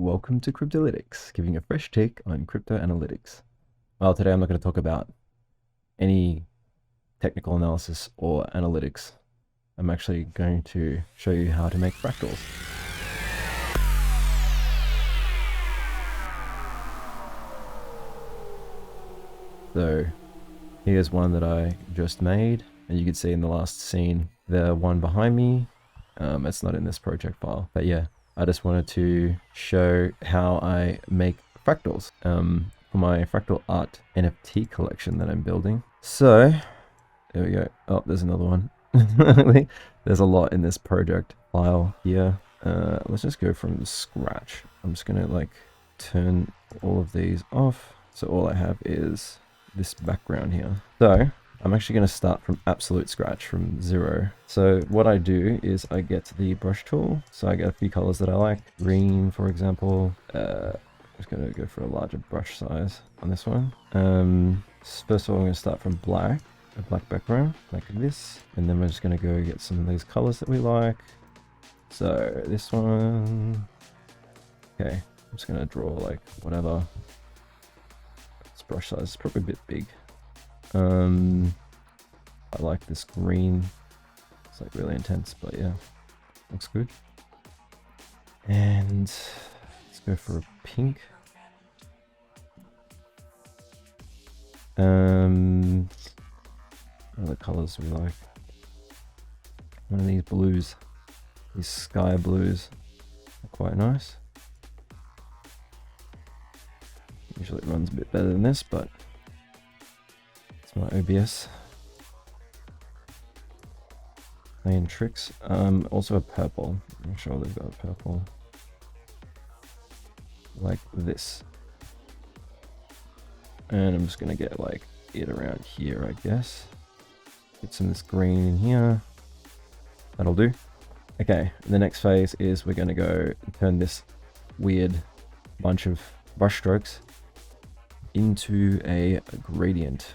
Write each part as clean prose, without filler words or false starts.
welcome to Cryptolytics, giving a fresh take on crypto analytics. Well, today I'm not going to talk about any technical analysis or analytics. I'm actually going to show you how to make fractals. So here's one that I just made, and you can see in the last scene, the one behind me, it's not in this project file, but yeah, I just wanted to show how I make fractals for my fractal art NFT collection that I'm building. So there we go. Oh, there's another one. There's a lot in this project file here. Let's just go from scratch. I'm just gonna like turn all of these off. So all I have is this background here. So I'm actually going to start from absolute scratch, from zero. So what I do is I get the brush tool. So I get a few colors that I like. Green, for example. I'm just going to go for a larger brush size on this one. First of all, I'm going to start from black, a black background like this. And then we're just going to go get some of these colors that we like. So this one. Okay, I'm just going to draw like whatever. This brush size is probably a bit big. I like this green. It's like really intense, but yeah, looks good. And let's go for a pink. Other colors we like. One of these blues, these sky blues, are quite nice. Usually it runs a bit better than this, but it's my OBS. Playing tricks. Also a purple. I'm sure they've got a purple. Like this. And I'm just gonna get like it around here, I guess. Get some of this green in here. That'll do. Okay, the next phase is we're gonna go turn this weird bunch of brush strokes into a gradient.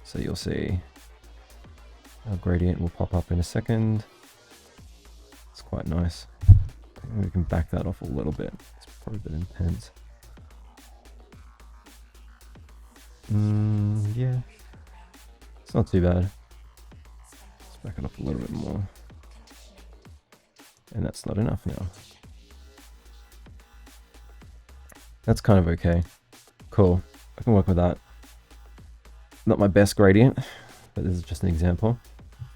So you'll see our gradient will pop up in a second. It's quite nice. We can back that off a little bit. It's probably a bit intense. Yeah, it's not too bad. Let's back it off a little bit more. And that's not enough now. That's kind of okay. Cool, I can work with that. Not my best gradient, but this is just an example.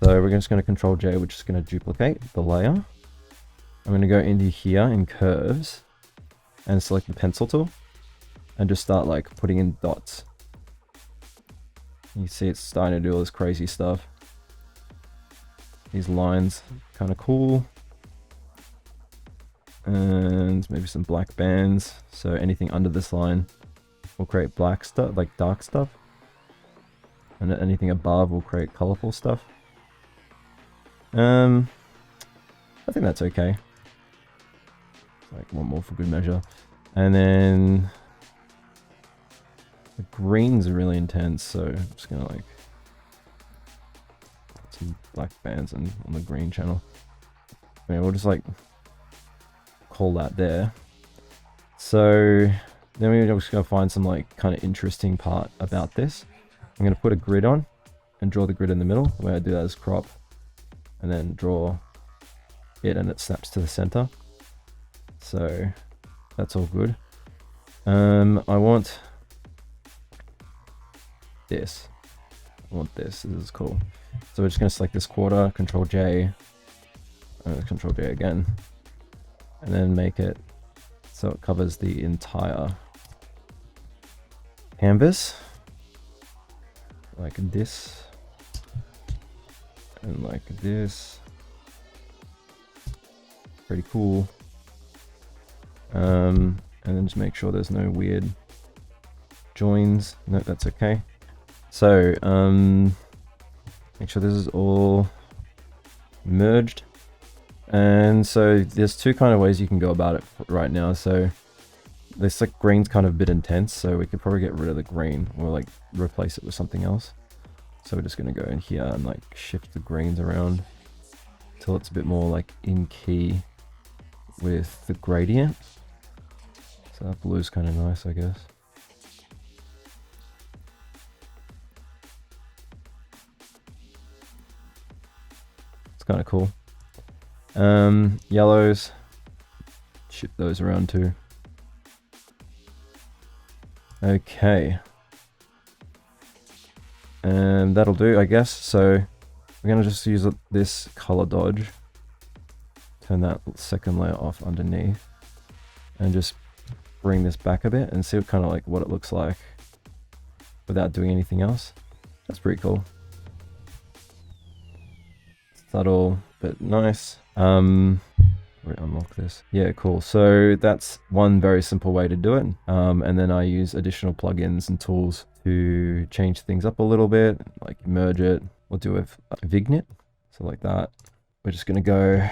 So we're just going to Control J, which is going to duplicate the layer. I'm going to go into here in curves and select the pencil tool and just start like putting in dots. You see it's starting to do all this crazy stuff. These lines, kind of cool. And maybe some black bands. So anything under this line will create black stuff, like dark stuff. And anything above will create colorful stuff. I think that's okay. Like one more for good measure. And then the greens are really intense, so I'm just gonna like put some black bands on the green channel. I mean, we'll just like call that there. So then we're just gonna find some like kind of interesting part about this. I'm going to put a grid on and draw the grid in the middle. The way I do that is crop and then draw it and it snaps to the center. So that's all good. I want this. This is cool. So we're just going to select this quarter, Control J, Control J again, and then make it so it covers the entire canvas. Like this, and like this. Pretty cool. And then just make sure there's no weird joins. No, that's okay. So make sure this is all merged. And so there's two kind of ways you can go about it right now. So this like green's kind of a bit intense, so we could probably get rid of the green or like replace it with something else. So we're just going to go in here and like shift the greens around till it's a bit more like in key with the gradient. So that blue's kind of nice, I guess. It's kind of cool. Yellows, ship those around too. Okay. And that'll do, I guess. So we're gonna just use this color dodge. Turn that second layer off underneath. And just bring this back a bit and see kind of like what it looks like without doing anything else. That's pretty cool. Subtle, but nice. Unlock this. Yeah, cool. So that's one very simple way to do it. And then I use additional plugins and tools to change things up a little bit, like merge it. We'll do a vignette. So like that. We're just gonna go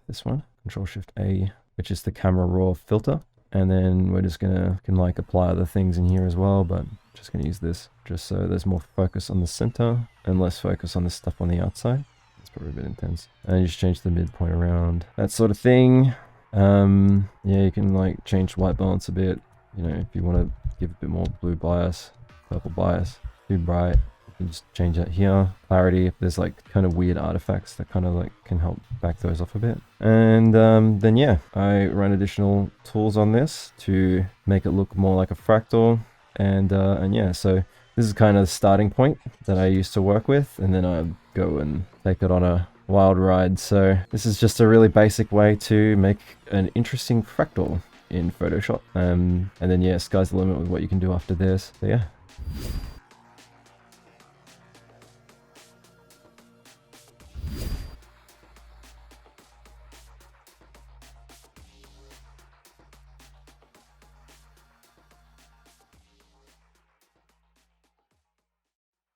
this one, Control-Shift-A, which is the camera raw filter. And then we're just can like apply other things in here as well, but just gonna use this just so there's more focus on the center and less focus on the stuff on the outside. It's probably a bit intense. And you just change the midpoint around, that sort of thing. Yeah, you can like change white balance a bit, you know, if you want to give a bit more blue bias, purple bias, too bright. You can just change that here. Clarity, if there's like kind of weird artifacts that kind of like can help back those off a bit. And then yeah, I run additional tools on this to make it look more like a fractal. And yeah, so this is kind of the starting point that I used to work with, and then I go and take it on a wild ride. So this is just a really basic way to make an interesting fractal in Photoshop. And then yeah, sky's the limit with what you can do after this. So yeah.